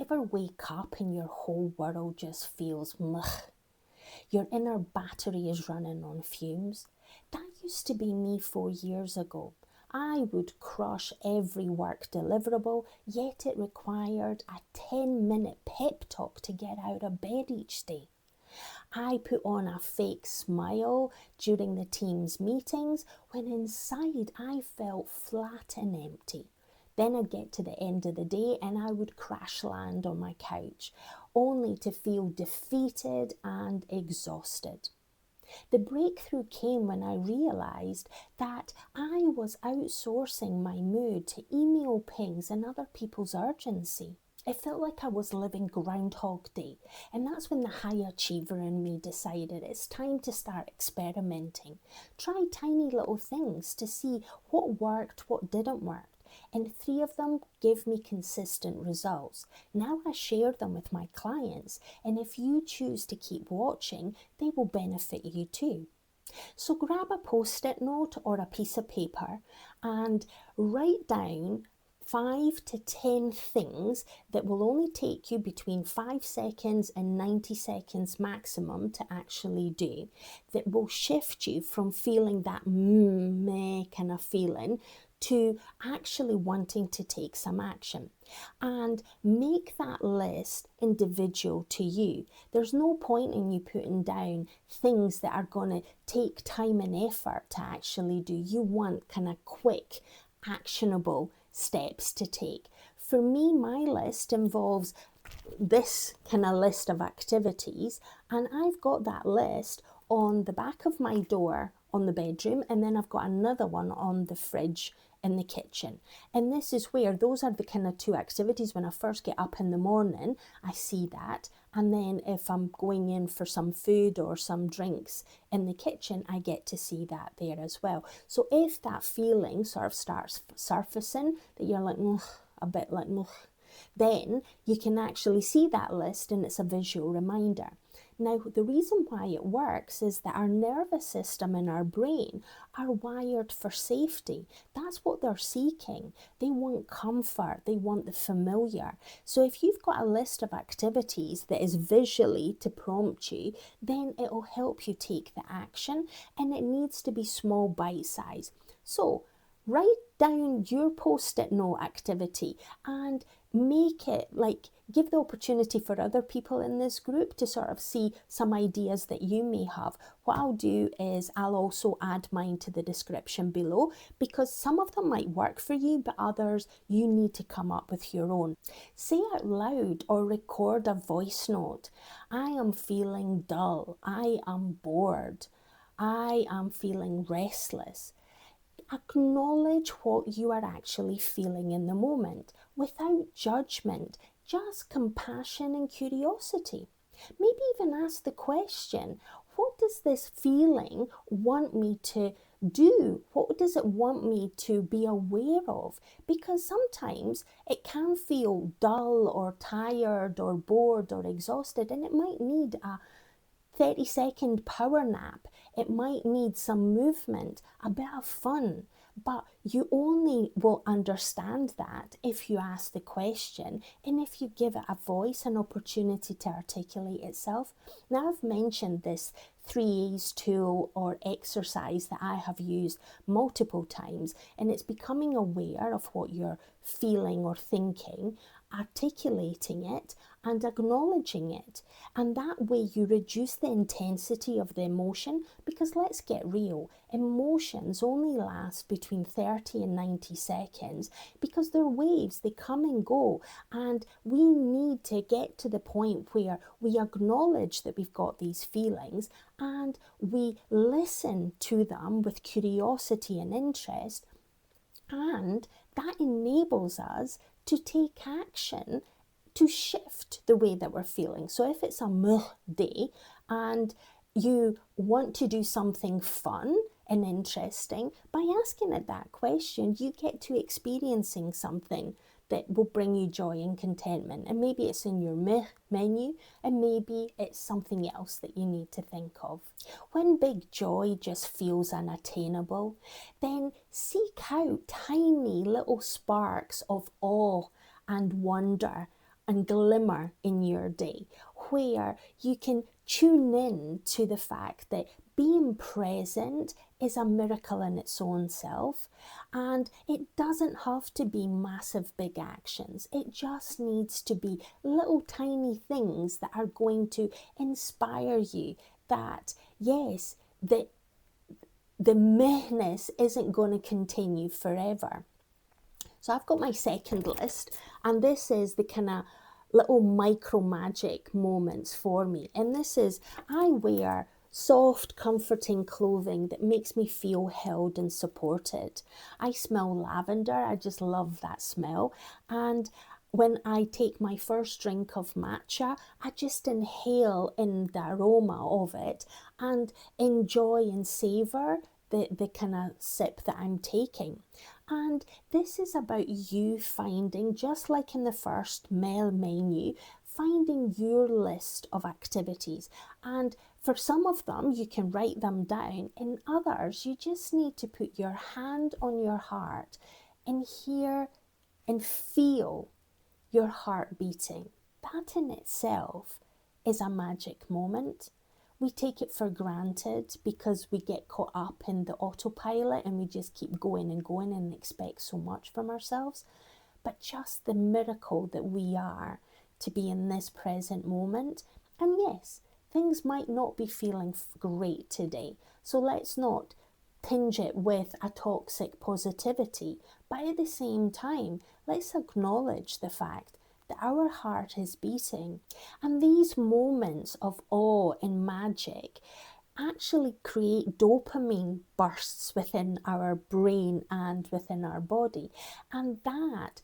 ever wake up and your whole world just feels meh? Your inner battery is running on fumes. That used to be me 4 years ago. I would crush every work deliverable, yet it required a 10-minute pep talk to get out of bed each day. I put on a fake smile during the team's meetings when inside I felt flat and empty. Then I'd get to the end of the day and I would crash land on my couch, only to feel defeated and exhausted. The breakthrough came when I realised that I was outsourcing my mood to email pings and other people's urgency. It felt like I was living Groundhog Day, and that's when the high achiever in me decided it's time to start experimenting. Try tiny little things to see what worked, what didn't work. And 3 of them give me consistent results. Now I share them with my clients, and if you choose to keep watching, they will benefit you too. So grab a post-it note or a piece of paper and write down 5 to 10 things that will only take you between 5 seconds and 90 seconds maximum to actually do, that will shift you from feeling that meh kind of feeling to actually wanting to take some action. And make that list individual to you. There's no point in you putting down things that are going to take time and effort to actually do. You want kind of quick, actionable steps to take. For me, my list involves this kind of list of activities, and I've got that list on the back of my door on the bedroom, and then I've got another one on the fridge in the kitchen. And this is where those are the kind of 2 activities. When I first get up in the morning, I see that, and then if I'm going in for some food or some drinks in the kitchen, I get to see that there as well. So if that feeling sort of starts surfacing, that you're like a bit like then you can actually see that list, and it's a visual reminder. Now, the reason why it works is that our nervous system and our brain are wired for safety. That's what they're seeking. They want comfort. They want the familiar. So if you've got a list of activities that is visually to prompt you, then it'll help you take the action, and it needs to be small bite size. So write down your post-it note activity and make it give the opportunity for other people in this group to sort of see some ideas that you may have. What I'll do is I'll also add mine to the description below, because some of them might work for you, but others you need to come up with your own. Say out loud or record a voice note. I am feeling dull. I am bored. I am feeling restless. Acknowledge what you are actually feeling in the moment without judgment, just compassion and curiosity. Maybe even ask the question, what does this feeling want me to do? What does it want me to be aware of? Because sometimes it can feel dull or tired or bored or exhausted, and it might need a 30-second power nap. It might need some movement, a bit of fun, but you only will understand that if you ask the question and if you give it a voice, an opportunity to articulate itself. Now, I've mentioned this 3A's tool or exercise that I have used multiple times, and it's becoming aware of what you're feeling or thinking, articulating it and acknowledging it. And that way you reduce the intensity of the emotion, because let's get real, emotions only last between 30 and 90 seconds because they're waves, they come and go, and we need to get to the point where we acknowledge that we've got these feelings and we listen to them with curiosity and interest, and that enables us to take action to shift the way that we're feeling. So if it's a meh day and you want to do something fun and interesting, by asking it that question, you get to experiencing something that will bring you joy and contentment. And maybe it's in your menu, and maybe it's something else that you need to think of. When big joy just feels unattainable, then seek out tiny little sparks of awe and wonder and glimmer in your day, where you can tune in to the fact that being present is a miracle in its own self, and it doesn't have to be massive big actions. It just needs to be little tiny things that are going to inspire you that yes, the mehness isn't going to continue forever. So I've got my second list, and this is the kind of little micro magic moments for me. And this is, I wear soft, comforting clothing that makes me feel held and supported. I smell lavender. I just love that smell. And when I take my first drink of matcha, I just inhale in the aroma of it and enjoy and savor the kind of sip that I'm taking. And this is about you finding, just like in the first mail menu, finding your list of activities. And for some of them, you can write them down. In others, you just need to put your hand on your heart and hear and feel your heart beating. That in itself is a magic moment. We take it for granted because we get caught up in the autopilot and we just keep going and expect so much from ourselves. But just the miracle that we are to be in this present moment. And yes, things might not be feeling great today. So let's not tinge it with a toxic positivity. But at the same time, let's acknowledge the fact that our heart is beating. And these moments of awe and magic actually create dopamine bursts within our brain and within our body. And that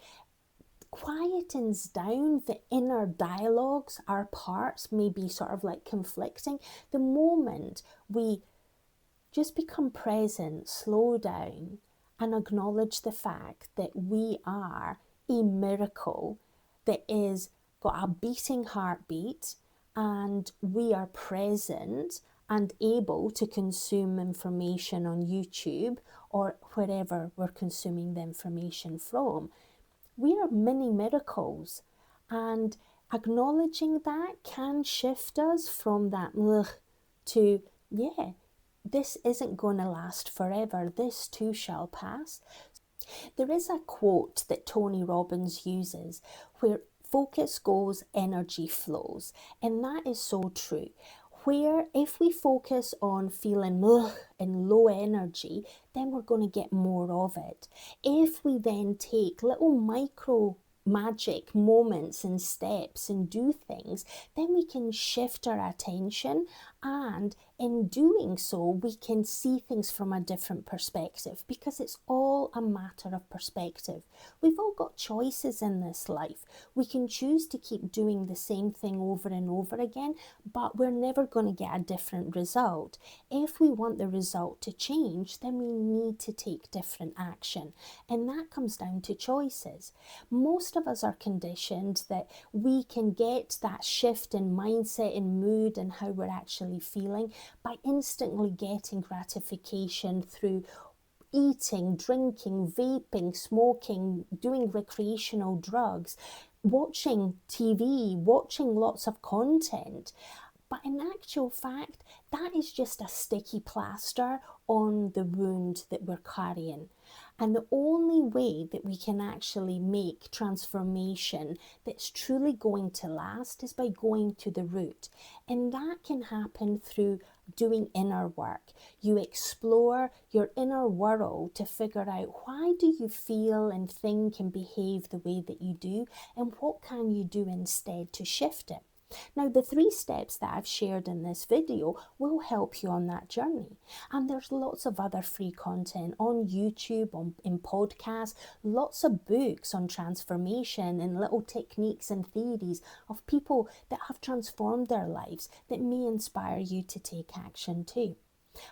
quietens down the inner dialogues. Our parts may be sort of like conflicting. The moment we just become present, slow down, and acknowledge the fact that we are a miracle that is got a beating heartbeat, and we are present and able to consume information on YouTube or wherever we're consuming the information from. We are mini miracles, and acknowledging that can shift us from that to, yeah, this isn't going to last forever. This too shall pass. There is a quote that Tony Robbins uses where focus goes, energy flows. And that is so true. Where if we focus on feeling and low energy, then we're going to get more of it. If we then take little micro magic moments and steps and do things, then we can shift our attention, and in doing so we can see things from a different perspective, because it's all a matter of perspective. We've all got choices in this life. We can choose to keep doing the same thing over and over again, but we're never going to get a different result. If we want the result to change, then we need to take different action, and that comes down to choices. Most of us are conditioned that we can get that shift in mindset and mood and how we're actually feeling by instantly getting gratification through eating, drinking, vaping, smoking, doing recreational drugs, watching TV, watching lots of content. But in actual fact, that is just a sticky plaster on the wound that we're carrying. And the only way that we can actually make transformation that's truly going to last is by going to the root. And that can happen through doing inner work. You explore your inner world to figure out, why do you feel and think and behave the way that you do, and what can you do instead to shift it? Now, the 3 steps that I've shared in this video will help you on that journey. And there's lots of other free content on YouTube, in podcasts, lots of books on transformation and little techniques and theories of people that have transformed their lives that may inspire you to take action too.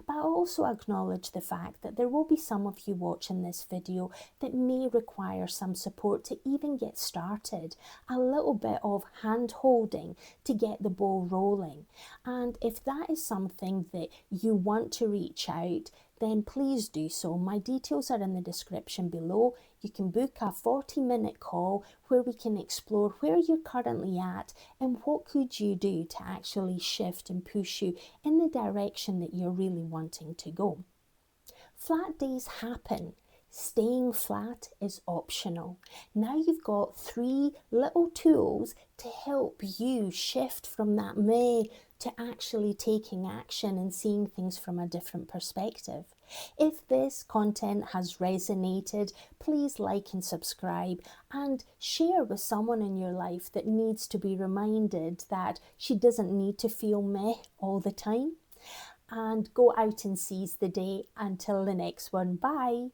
But I also acknowledge the fact that there will be some of you watching this video that may require some support to even get started, a little bit of hand holding to get the ball rolling. And if that is something that you want to reach out, then please do so. My details are in the description below. You can book a 40-minute call where we can explore where you're currently at and what could you do to actually shift and push you in the direction that you're really wanting to go. Flat days happen. Staying flat is optional. Now you've got 3 little tools to help you shift from that meh to actually taking action and seeing things from a different perspective. If this content has resonated, please like and subscribe and share with someone in your life that needs to be reminded that she doesn't need to feel meh all the time. And go out and seize the day. Until the next one, bye.